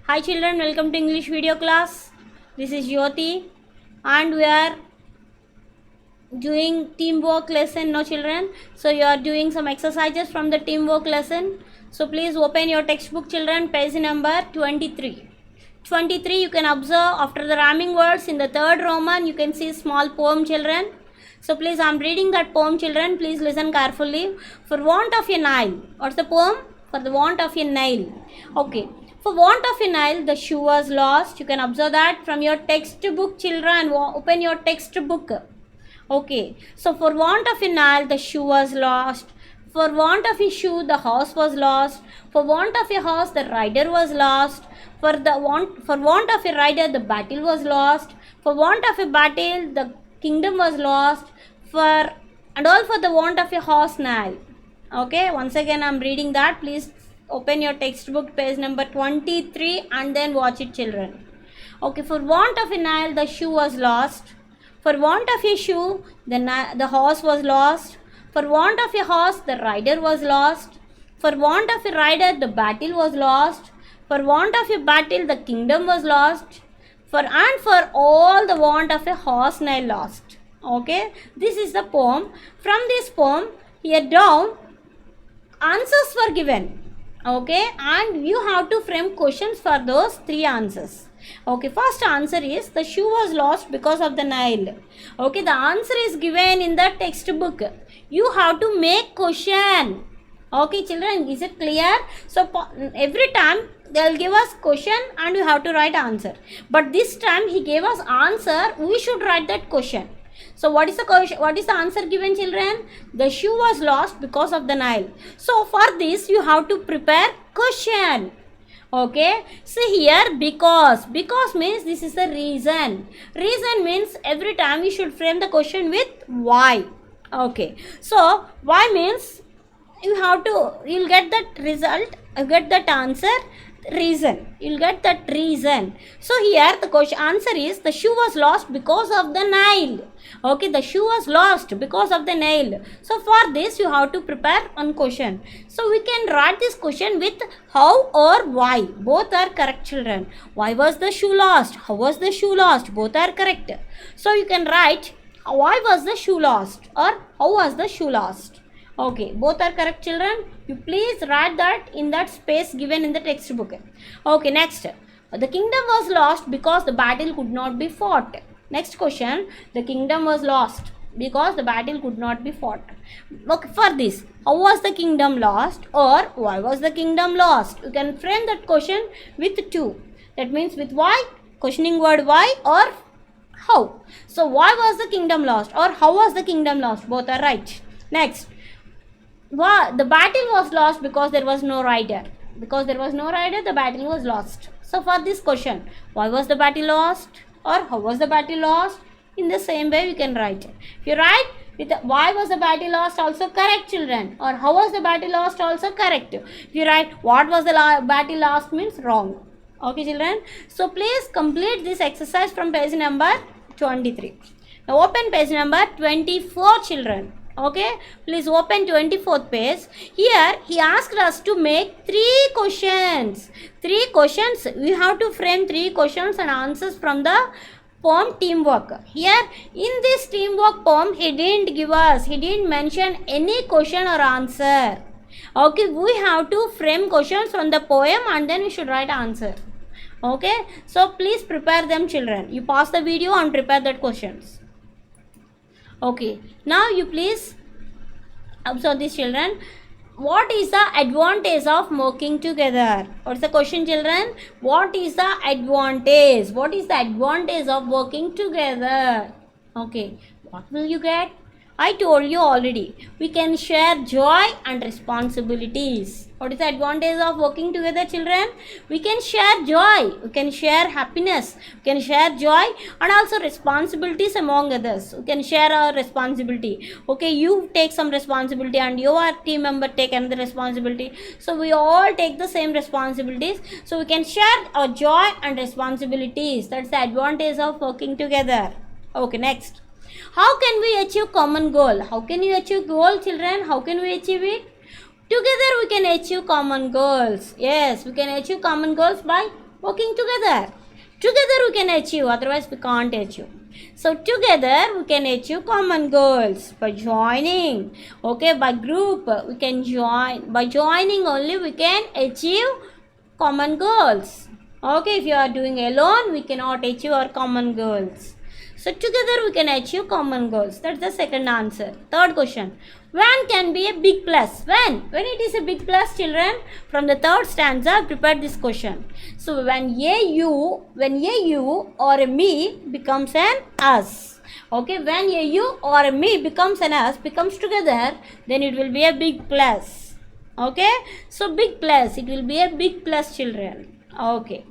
Hi children, welcome to English video class. This is Jyoti and we are doing teamwork lesson now children. So you are doing some exercises from the teamwork lesson. So please open your textbook children, page number 23. 23 you can observe after the rhyming words in the third Roman you can see small poem children. So please I am reading that poem children, please listen carefully. For want of a Nile. What's the poem? For the want of a Nile. Okay. For want of a Nile, the shoe was lost. You can observe that from your textbook, children. Open your textbook. Okay. So, for want of a Nile, the shoe was lost. For want of a shoe, the horse was lost. For want of a horse, the rider was lost. For want of a rider, the battle was lost. For want of a battle, the kingdom was lost. And all for the want of a horse, Nile. Okay. Once again, I am reading that. Please open your textbook page number 23 and then watch it children. Okay, for want of a Nile the shoe was lost. For want of a shoe the horse was lost. For want of a horse the rider was lost. For want of a rider the battle was lost. For want of a battle the kingdom was lost. For all the want of a horse Nile lost. Okay, this is the poem. From this poem here down answers were given. Okay, and you have to frame questions for those three answers. Okay, first answer is the shoe was lost because of the Nile. Okay, the answer is given in the textbook. You have to make question. Okay children, is it clear? So every time they will give us question and you have to write answer, but this time he gave us answer, we should write that question. So what is the question? What is the answer given children? The shoe was lost because of the Nile. So for this you have to prepare question. Okay. See here because means this is the reason. Reason means every time you should frame the question with why. Okay. So why means you'll get that result, get that answer. Reason, you'll get that reason. So here the question answer is the shoe was lost because of the Nile. Okay, the shoe was lost because of the Nile. So for this you have to prepare one question. So we can write this question with how or why. Both are correct children. Why was the shoe lost? How was the shoe lost? Both are correct. So you can write why was the shoe lost or how was the shoe lost. Okay, both are correct children. You please write that in that space given in the textbook. Okay, next. The kingdom was lost because the battle could not be fought. Next question. The kingdom was lost because the battle could not be fought. Okay, for this, how was the kingdom lost or why was the kingdom lost? You can frame that question with two. That means with why, questioning word why or how. So, why was the kingdom lost or how was the kingdom lost? Both are right. Next. The battle was lost because there was no rider. Because there was no rider, the battle was lost. So for this question, why was the battle lost or how was the battle lost? In the same way we can write it. If you write with why was the battle lost, also correct children, or how was the battle lost, also correct. If you write what was the battle lost, means wrong. Okay children. So please complete this exercise from page number 23. Now open page number 24 children. Okay, please open 24th page. Here he asked us to make three questions. We have to frame three questions and answers from the poem teamwork. Here in this teamwork poem he didn't mention any question or answer. Okay, we have to frame questions from the poem and then we should write answer. Okay, so please prepare them children. You pause the video and prepare that questions. Okay, now you please observe these children. What is the advantage of working together? What's the question children? What is the advantage? What is the advantage of working together? Okay, what will you get? I told you already. We can share joy and responsibilities. What is the advantage of working together children? We can share joy. We can share happiness. We can share joy and also responsibilities among others. We can share our responsibility. Okay, you take some responsibility and your team member take another responsibility. So we all take the same responsibilities. So we can share our joy and responsibilities. That's the advantage of working together. Okay, next. How can we achieve common goal? How can you achieve goal children? How can we achieve it? Together we can achieve common goals. Yes, we can achieve common goals by Working together. Together we can achieve, otherwise we can't achieve. So together we can achieve common goals by joining. Okay, by group we can join. By joining only we can achieve common goals. Okay, if you are doing alone, we cannot achieve our common goals. So together we can achieve common goals. That's the second answer. Third question. When can be a big plus? When it is a big plus, children? From the third stanza, prepare this question. So when a you or a me becomes an us. Okay, when a you or a me becomes an us, becomes together, then it will be a big plus. Okay, so big plus, it will be a big plus, children. Okay,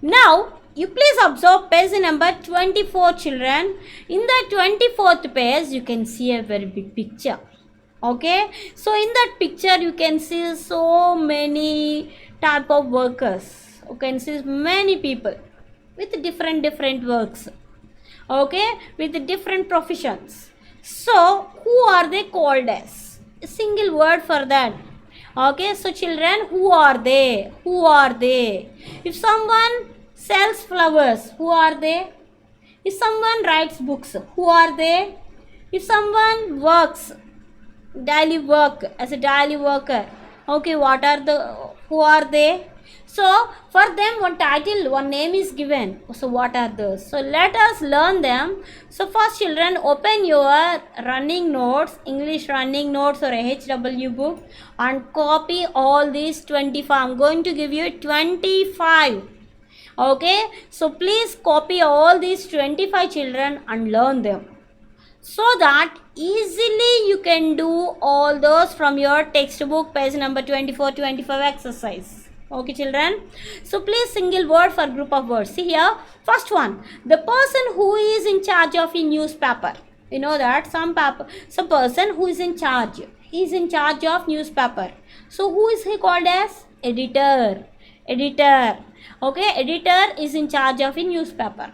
now you please observe page number 24, children. In the 24th page, you can see a very big picture. Okay, so in that picture you can see so many type of workers. You can see many people with different works. Okay, with different professions. So who are they called as? A single word for that. Okay, so children, who are they? Who are they? If someone sells flowers, who are they? If someone writes books, who are they? If someone works daily work as a daily worker, okay, who are they? So for them one title, one name is given. So what are those? So let us learn them. So first, children, open your running notes, English running notes or HW book, and copy all these 25. I'm going to give you 25. Okay, so please copy all these 25, children, and learn them, so that easily you can do all those from your textbook, page number 24-25 exercise. Okay, children, so please single word for group of words. See here, first one, the person who is in charge of a newspaper. You know that some person who is in charge, he is in charge of newspaper. So who is he called as? Editor. Okay, editor is in charge of a newspaper.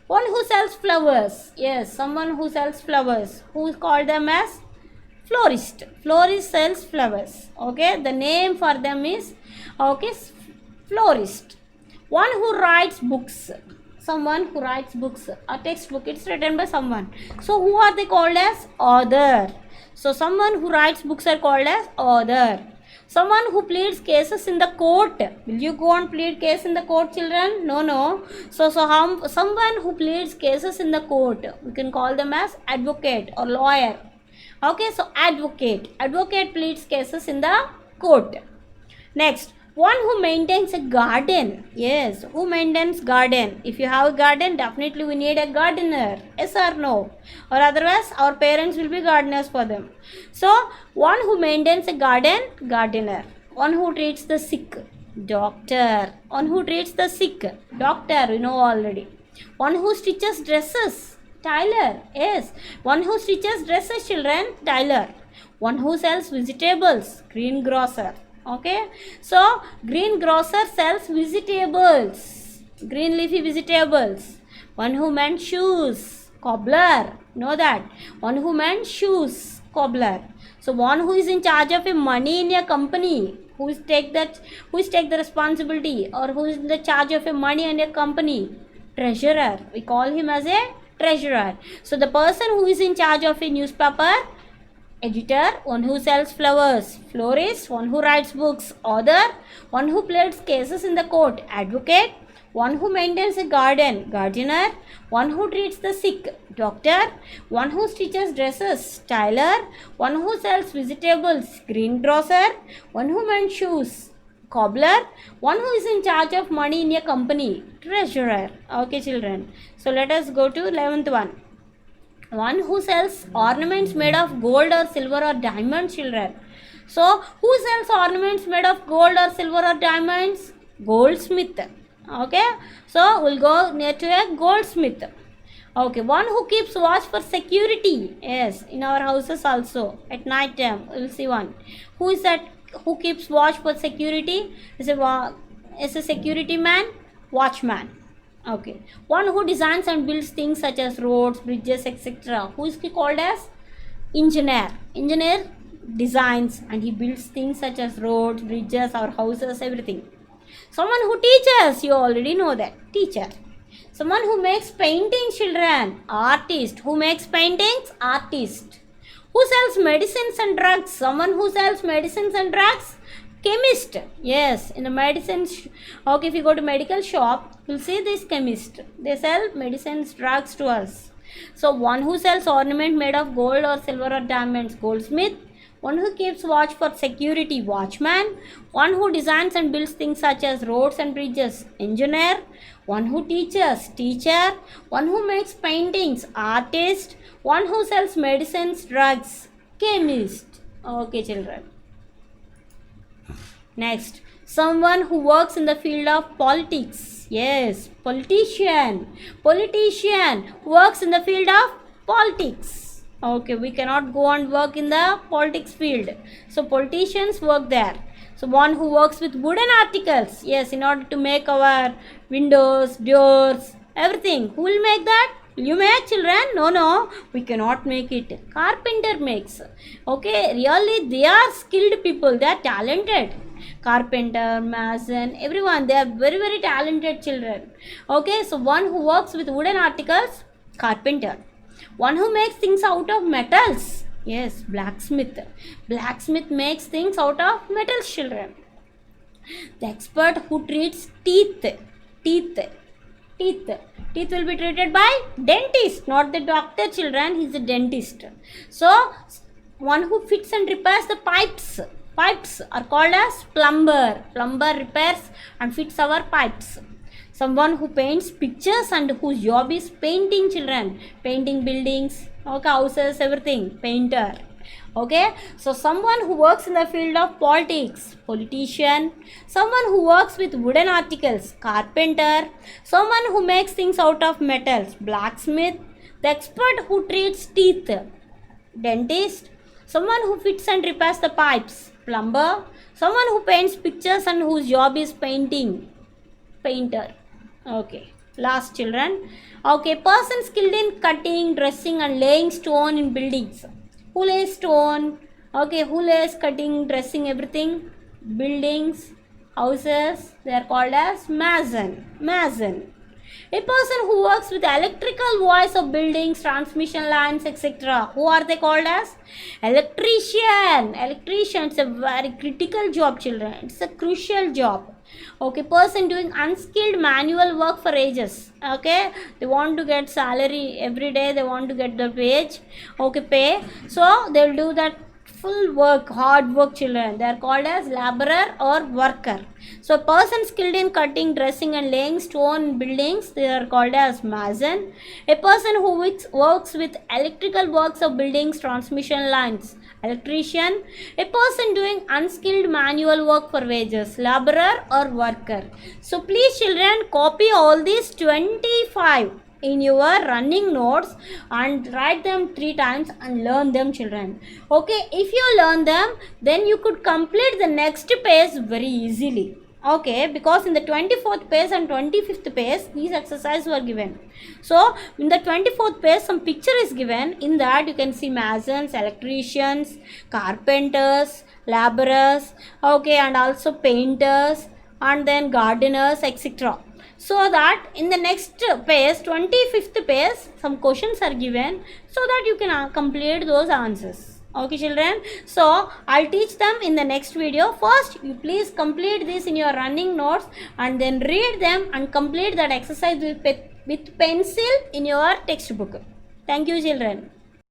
One who sells flowers. Yes, someone who sells flowers. Who is called them as? Florist. Florist sells flowers. Okay, the name for them is, okay, florist. One who writes books. Someone who writes books. A textbook, it's written by someone. So who are they called as? Author. So someone who writes books are called as author. Someone who pleads cases in the court. Will you go and plead case in the court, children? No. So someone who pleads cases in the court, we can call them as advocate or lawyer. Okay, so advocate. Advocate pleads cases in the court. Next, one who maintains a garden. Yes, who maintains garden? If you have a garden, definitely we need a gardener. Yes or no? Or otherwise, our parents will be gardeners for them. So, one who maintains a garden, gardener. One who treats the sick, doctor. One who treats the sick, doctor, you know already. One who stitches dresses, tailor. Yes, one who stitches dresses, children, tailor. One who sells vegetables, greengrocer. Okay, so greengrocer sells vegetables, green leafy vegetables. One who mends shoes, cobbler. Know that. One who mends shoes, cobbler. So one who is in charge of a money in a company, who is take the responsibility, or who is in the charge of a money in a company, treasurer. We call him as a treasurer. So the person who is in charge of a newspaper, editor. One who sells flowers, florist. One who writes books, author. One who pleads cases in the court, advocate. One who maintains a garden, gardener. One who treats the sick, doctor. One who stitches dresses, tailor. One who sells vegetables, greengrocer. One who mends shoes, cobbler. One who is in charge of money in a company, treasurer. Okay, children, so let us go to 11th one. One who sells ornaments made of gold or silver or diamonds, children. So who sells ornaments made of gold or silver or diamonds? Goldsmith. Okay, so we'll go near to a goldsmith. Okay, one who keeps watch for security. Yes, in our houses also at night time we'll see one. Who is that? Who keeps watch for security? Is a security man, watchman. Okay, one who designs and builds things such as roads, bridges, etc. Who is he called as? Engineer. Engineer designs and he builds things such as roads, bridges, our houses, everything. Someone who teaches, you already know that, teacher. Someone who makes paintings, children, artist. Who makes paintings? Artist. Who sells medicines and drugs? Someone who sells medicines and drugs? Chemist. Yes, in the medicine, okay, if you go to medical shop, you'll see this chemist. They sell medicines, drugs to us. So one who sells ornament made of gold or silver or diamonds, goldsmith. One who keeps watch for security, watchman. One who designs and builds things such as roads and bridges, engineer. One who teaches, teacher. One who makes paintings, artist. One who sells medicines, drugs, chemist. Okay, children. Next, someone who works in the field of politics. Yes, politician. Politician works in the field of politics. Okay, we cannot go and work in the politics field. So politicians work there. So one who works with wooden articles. Yes, in order to make our windows, doors, everything. Who will make that? Will you make, children? No, we cannot make it. Carpenter makes. Okay, really they are skilled people. They are talented. Carpenter, mason, everyone, they are very, very talented children. Okay, so one who works with wooden articles, carpenter. One who makes things out of metals, yes, blacksmith. Blacksmith makes things out of metals, children. The expert who treats teeth will be treated by dentist, not the doctor, children. He is a dentist. So one who fits and repairs the pipes are called as plumber. Plumber repairs and fits our pipes. Someone who paints pictures and whose job is painting, children. Painting buildings, okay, houses, everything. Painter. Okay, so someone who works in the field of politics, politician. Someone who works with wooden articles, carpenter. Someone who makes things out of metals, blacksmith. The expert who treats teeth, dentist. Someone who fits and repairs the pipes, plumber. Someone who paints pictures and whose job is painting, painter. Okay, last, children. Okay, person skilled in cutting, dressing and laying stone in buildings. Who lays stone? Okay, who lays cutting, dressing, everything? Buildings, houses, they are called as mason. A person who works with electrical wires of buildings, transmission lines, etc. Who are they called as? Electrician. Electrician is a very critical job, children. It's a crucial job. Okay, person doing unskilled manual work for ages. Okay, they want to get salary every day. They want to get the wage. Okay, pay. So they will do that full work, hard work, children. They are called as laborer or worker. So person skilled in cutting, dressing and laying stone in buildings, they are called as mason. A person who works with electrical works of buildings, transmission lines, electrician. A person doing unskilled manual work for wages, laborer or worker. So please, children, copy all these 25 in your running notes and write them 3 times and learn them, children. Okay, if you learn them, then you could complete the next page very easily. Okay, because in the 24th page and 25th page, these exercises were given. So in the 24th page, some picture is given. In that you can see masons, electricians, carpenters, laborers, okay, and also painters, and then gardeners, etc. So that in the next page, 25th page, some questions are given so that you can complete those answers. Okay, children. So I'll teach them in the next video. First, you please complete this in your running notes and then read them and complete that exercise with pencil in your textbook. Thank you, children.